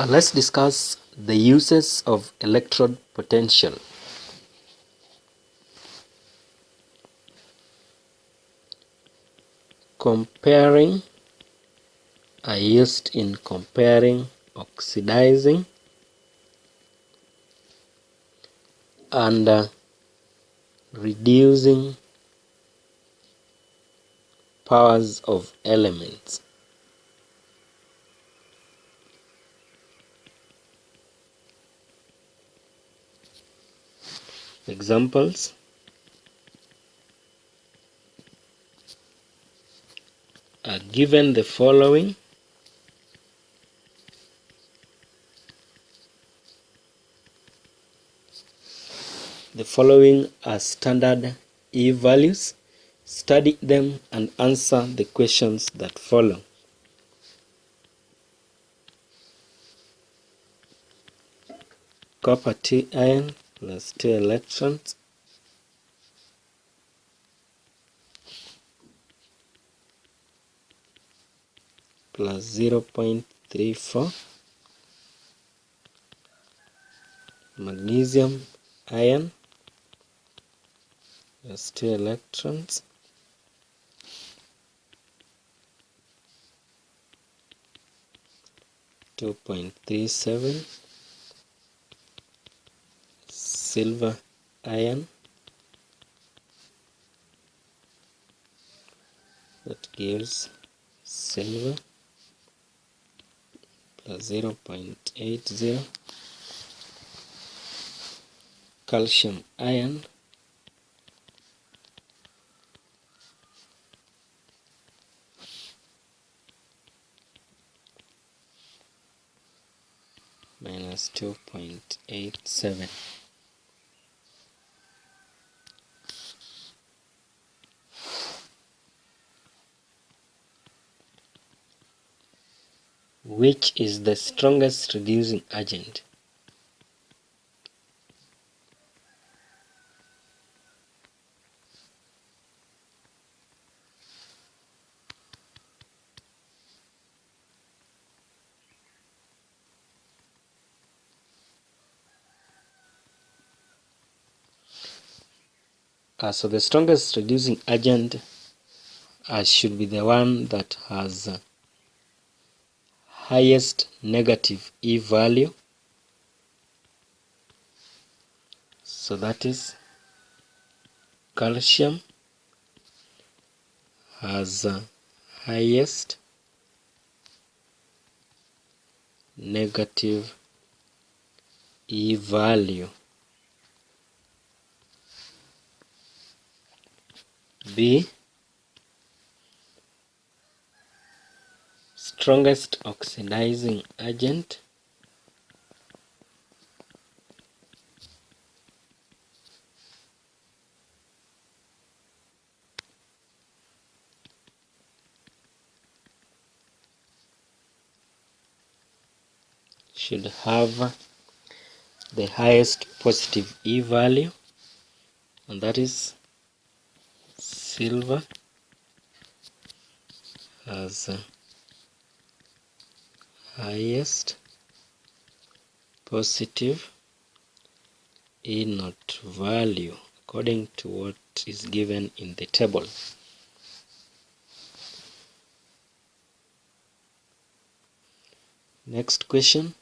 Let's discuss the uses of electrode potential. Comparing are used in comparing, oxidizing, and reducing powers of elements. Examples: given the following, are standard E values. Study them and answer the questions that follow. Copper 2 ion plus 2 electrons plus 0.34. Magnesium ion plus 2 electrons (2.37). Silver ion, that gives silver plus 0.80. Calcium ion minus 2.87. Which is the strongest reducing agent? So the strongest reducing agent should be the one that has highest negative E value. So that is calcium has highest negative E value. B, strongest oxidizing agent should have the highest positive E value, and that is silver has highest positive E naught value according to what is given in the table. Next question.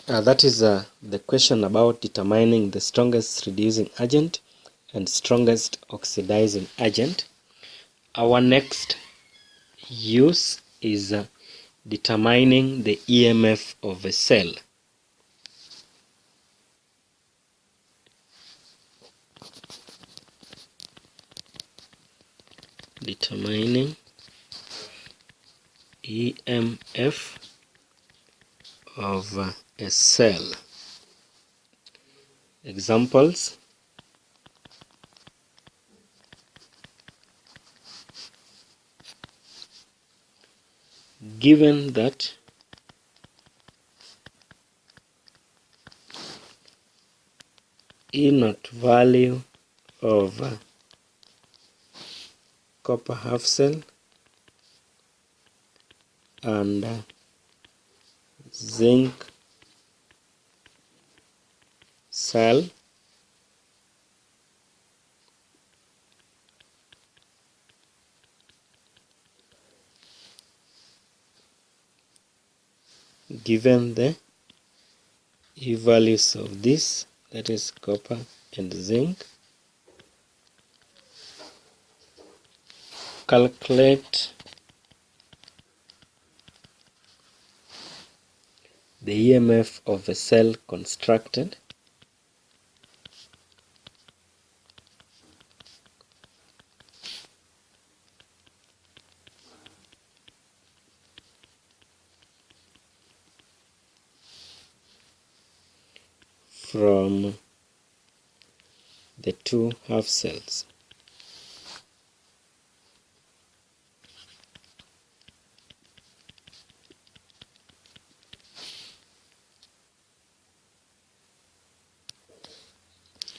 That is the question about determining the strongest reducing agent and strongest oxidizing agent. Our next use is determining the EMF of a cell. Determining EMF of a cell. Examples: given that E naught value of copper half cell and zinc cell given the E values of this, that is copper and zinc. Calculate the EMF of a cell constructed from the two half cells.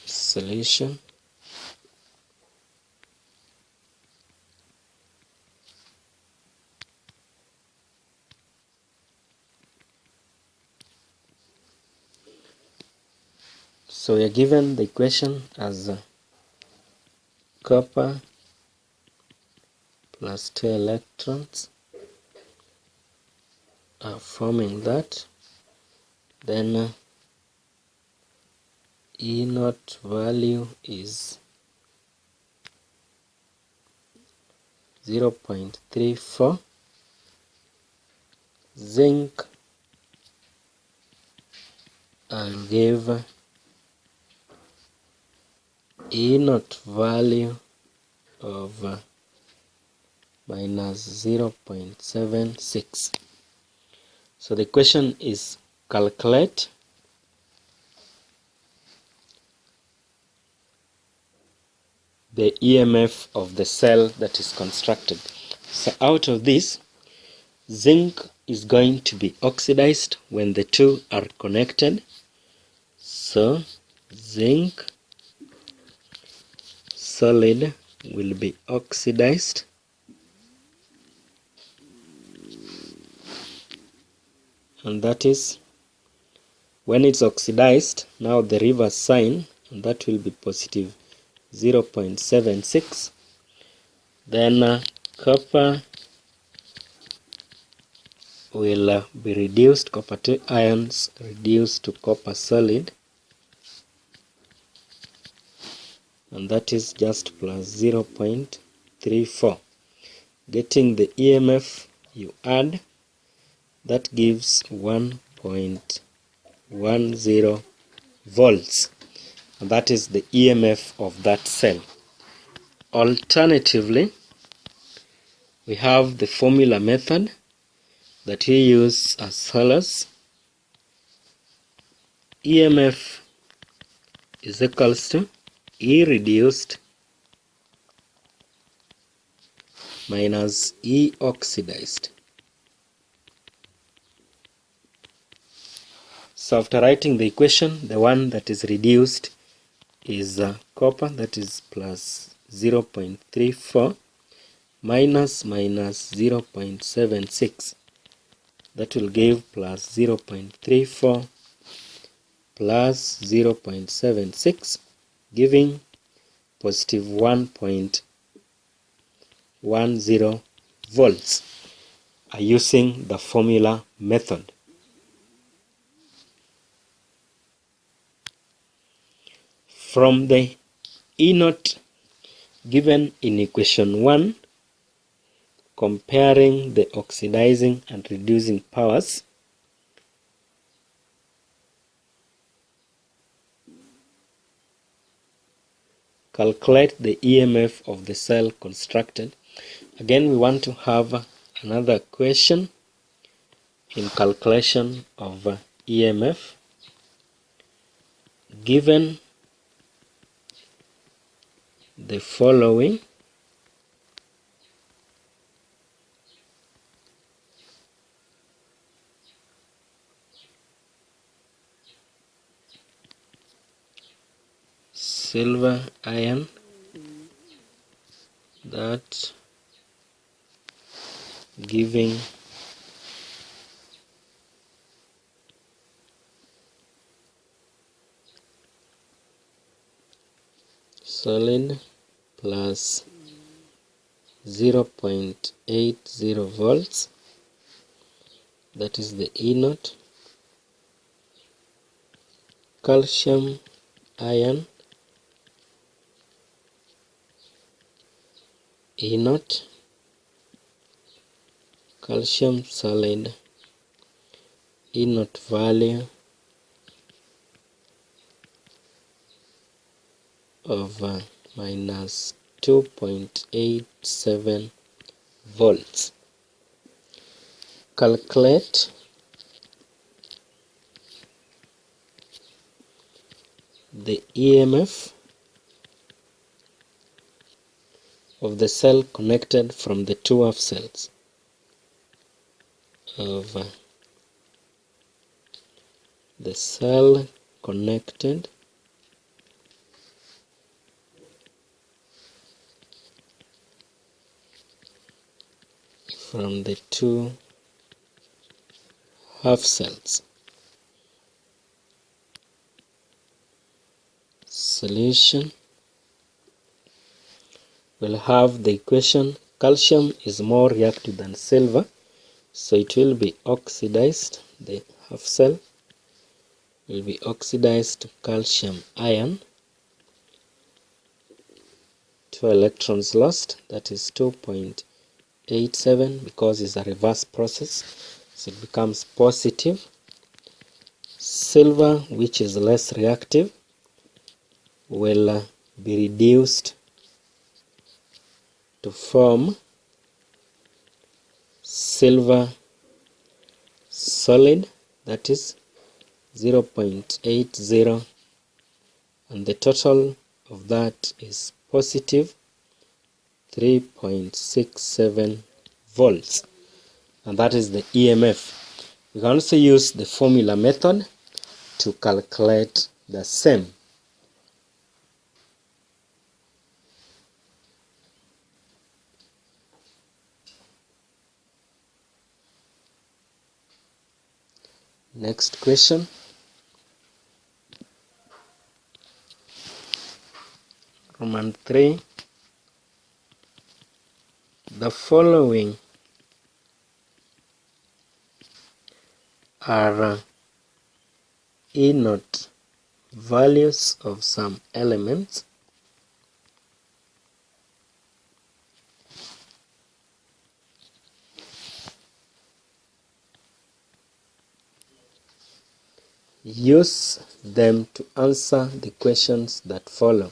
Solution. So we are given the equation as copper plus 2 electrons are forming that. Then E naught value is 0.34. Zinc, I'll give E naught value of minus 0.76. So the question is calculate the EMF of the cell that is constructed. So out of this, zinc is going to be oxidized when the two are connected. So zinc solid will be oxidized, and that is when it's oxidized, now the reverse sign, and that will be positive 0.76. Then copper will be reduced, copper 2 ions reduced to copper solid, and that is just plus 0.34. Getting the EMF you add, that gives 1.10 volts, and that is the EMF of that cell. Alternatively, we have the formula method that we use as follows. EMF is equals to E reduced minus E oxidized. So after writing the equation, the one that is reduced is copper, that is plus 0.34 minus 0.76, that will give plus 0.34 plus 0.76, giving positive 1.10 volts using the formula method. From the E naught given in equation 1, comparing the oxidizing and reducing powers, calculate the EMF of the cell constructed. Again, we want to have another question in calculation of EMF. Given the following, silver ion that giving solid plus 0.80 volts, that is the E naught. Calcium ion E naught, calcium solid E naught value of minus 2.87 volts. Calculate the EMF of the cell connected from the two half cells of the cell connected from the two half cells. Solution will have the equation: calcium is more reactive than silver, so it will be oxidized. The half cell will be oxidized to calcium ion. 2 electrons lost, that is 2.87, because it's a reverse process, so it becomes positive. Silver, which is less reactive, will be reduced to form silver solid, that is 0.80, and the total of that is positive 3.67 volts, and that is the EMF. You can also use the formula method to calculate the same. Next question. Roman 3. The following are E naught values of some elements. Use them to answer the questions that follow.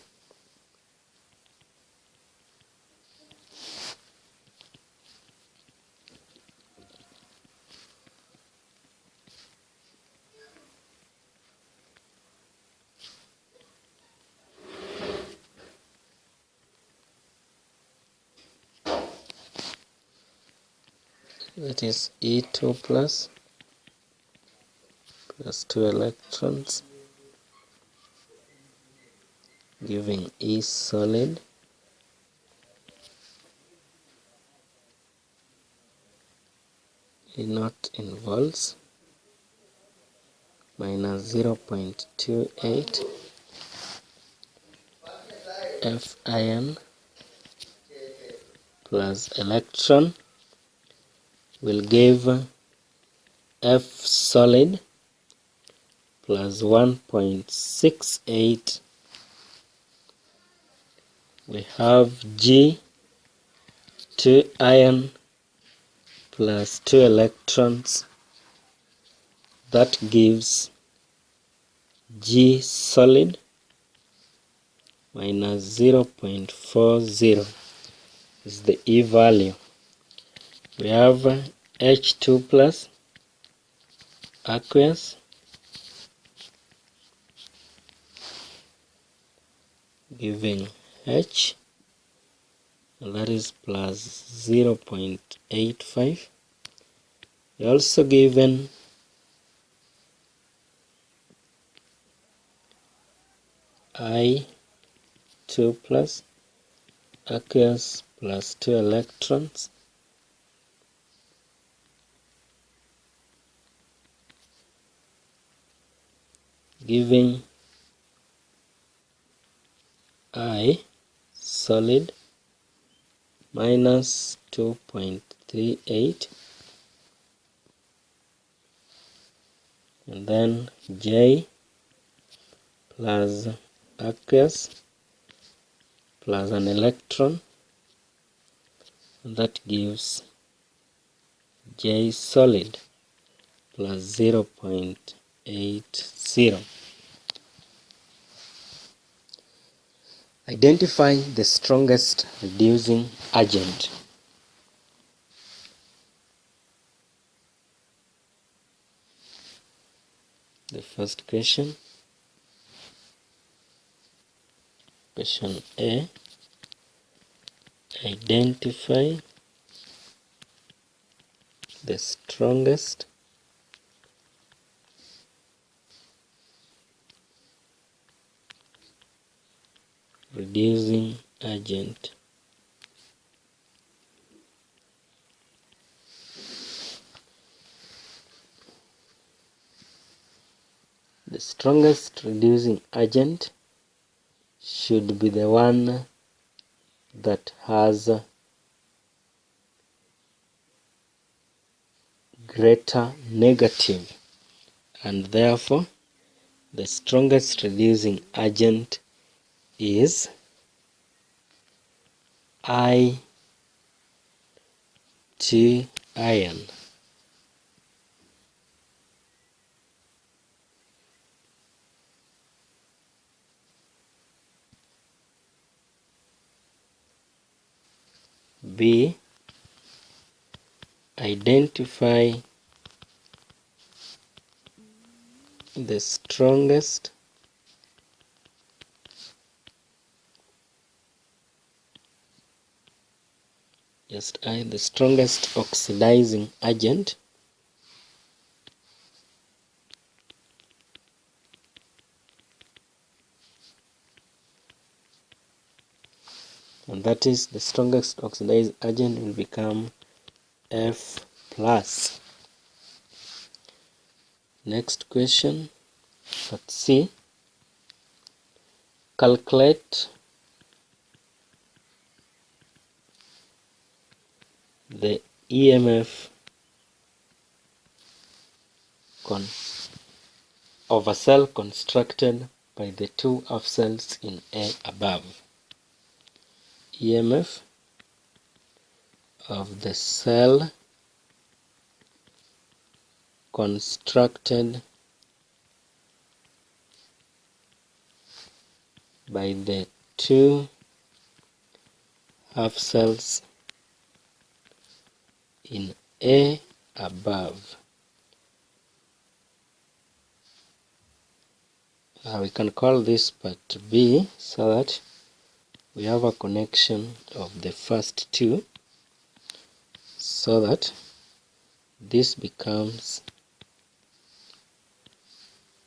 That is E2 plus 2 electrons, giving E solid E naught in volts minus 0.28 F ion plus electron will give F solid plus 1.68. We have G 2 ion plus 2 electrons, that gives G solid minus 0.40 is the E value. We have H2 plus aqueous giving H, and that is plus 0.85. We also given I 2 plus aqueous plus 2 electrons, giving I solid minus 2.38, and then J plus aqueous plus an electron, and that gives J solid plus 0.80. Identify the strongest reducing agent. The first question, question A, identify the strongest reducing agent. The strongest reducing agent should be the one that has greater negative, and therefore the strongest reducing agent is I2 ion. B, identify the strongest the strongest oxidizing agent, and that is the strongest oxidizing agent will become F plus. Next question, let's see. Calculate the EMF of a cell constructed by the two half cells in A above. EMF of the cell constructed by the two half cells in A above. We can call this part B so that we have a connection of the first two, so that this becomes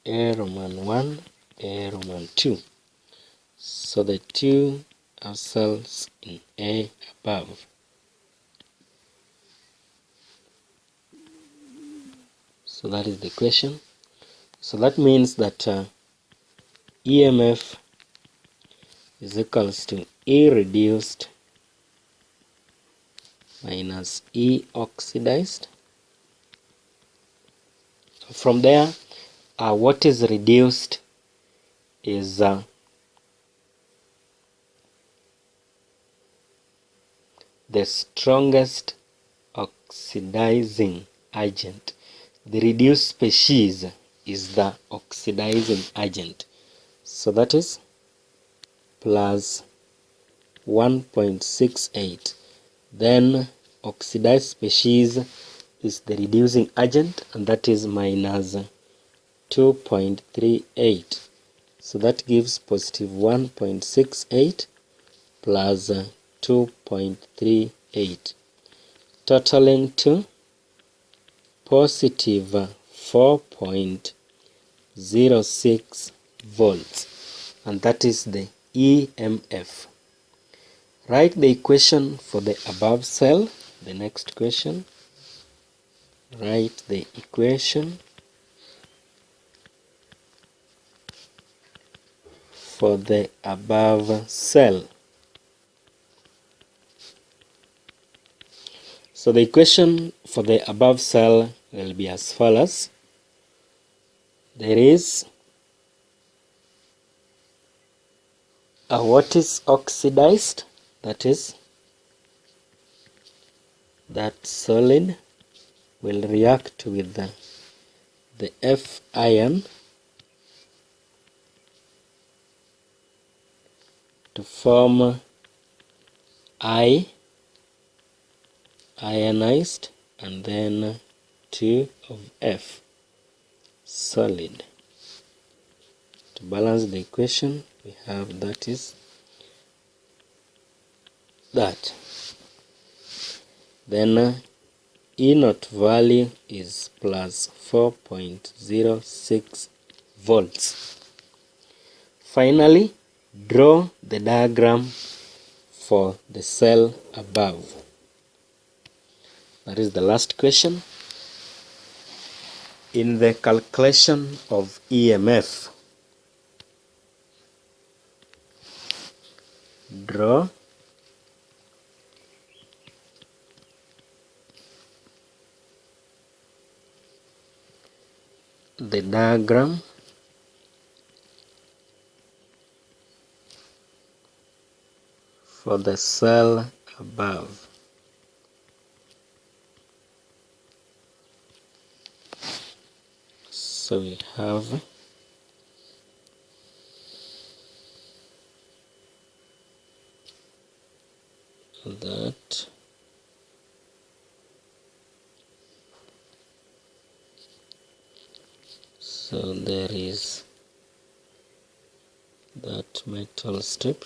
A Roman 1, A Roman 2. So the two half cells in A above. So that is the question. So that means that EMF is equals to E reduced minus E oxidized. So from there, what is reduced is the strongest oxidizing agent. The reduced species is the oxidizing agent. So that is plus 1.68. Then oxidized species is the reducing agent, and that is minus 2.38. So that gives positive 1.68 plus 2.38, totaling to positive 4.06 volts, and that is the EMF. Write the equation for the above cell. The next question. Write the equation for the above cell. So the equation for the above cell will be as follows. There is what is oxidized, that is, that solid will react with the F ion to form I ionized and then 2 of F solid. To balance the equation, we have that is that. Then E naught value is plus 4.06 volts. Finally, draw the diagram for the cell above. That is the last question. In the calculation of EMF, draw the diagram for the cell above. So we have that. So there is that metal strip.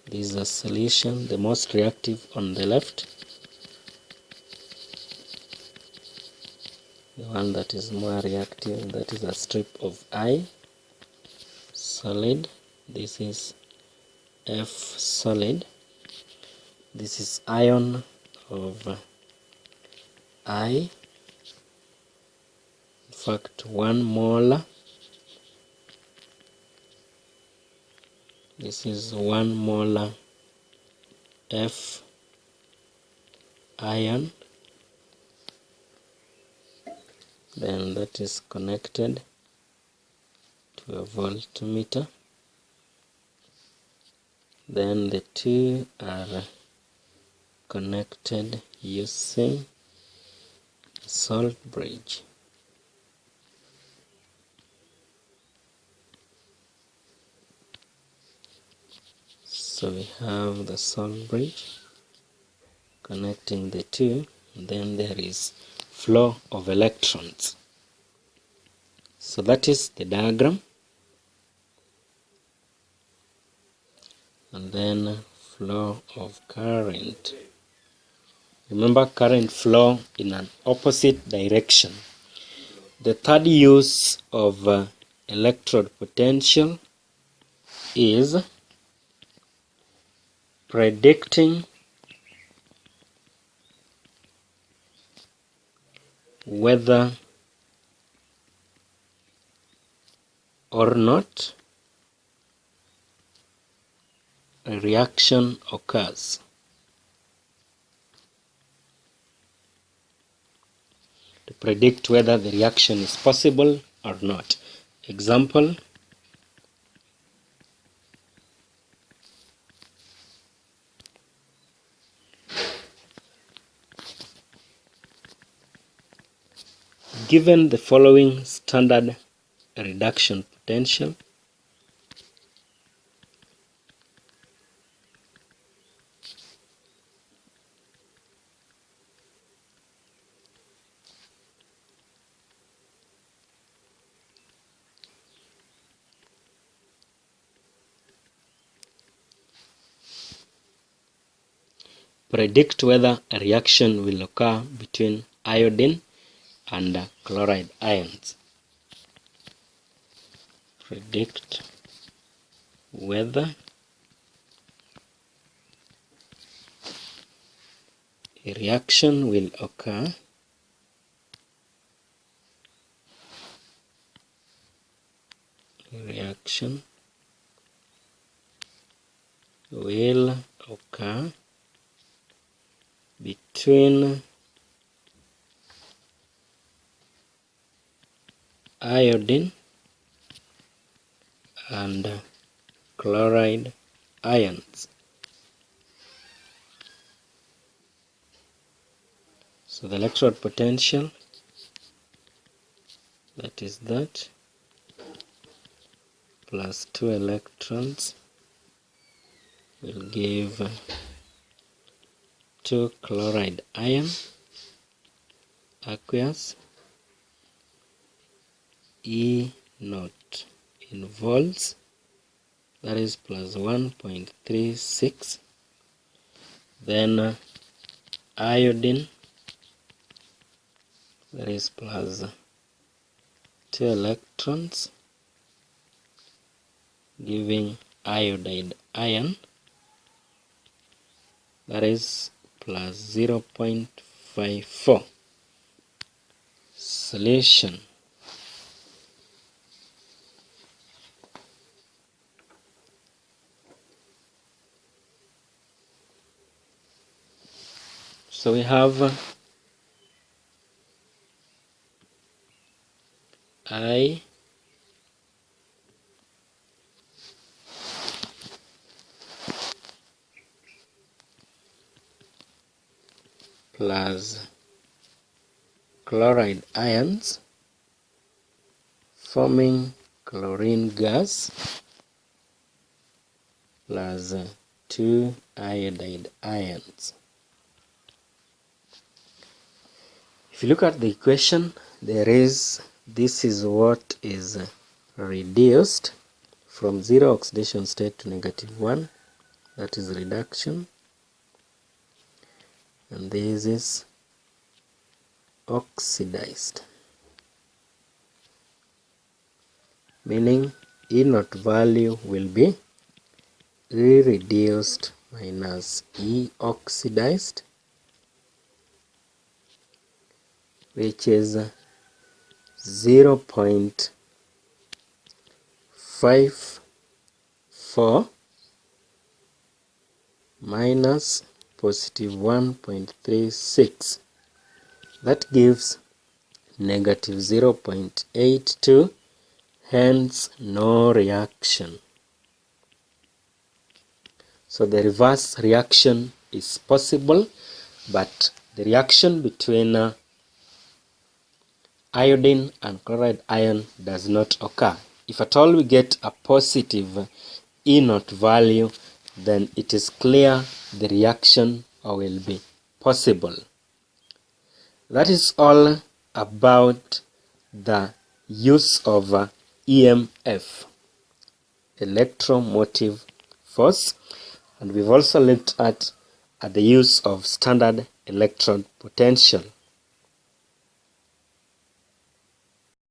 This is a solution, the most reactive on the left. The one that is more reactive, that is a strip of I solid. This is F solid. This is ion of I. In fact, 1 molar. This is 1 molar F ion. Then that is connected to a voltmeter. Then the two are connected using a salt bridge. So we have the salt bridge connecting the two, and then there is flow of electrons. So that is the diagram. And then flow of current. Remember, current flow in an opposite direction. The third use of electrode potential is predicting whether or not a reaction occurs. To predict whether the reaction is possible or not. Example, given the following standard reduction potential, predict whether a reaction will occur between iodine and chloride ions. Predict whether a reaction will occur between iodine and chloride ions. So the electrode potential, that is that, plus 2 electrons will give 2 chloride ion aqueous, E naught in volts, that is plus 1.36. Then iodine, that is plus 2 electrons, giving iodide ion, that is plus 0.54. Solution. So we have I plus chloride ions forming chlorine gas plus 2 iodide ions. If you look at the equation, this is what is reduced from 0 oxidation state to -1, that is reduction, and this is oxidized, meaning E naught value will be E reduced minus E oxidized, which is 0.54 minus positive 1.36. That gives negative 0.82, hence no reaction. So the reverse reaction is possible, but the reaction between iodine and chloride ion does not occur. If at all we get a positive E naught value, then it is clear the reaction will be possible. That is all about the use of EMF, electromotive force, and we've also looked at the use of standard electrode potential.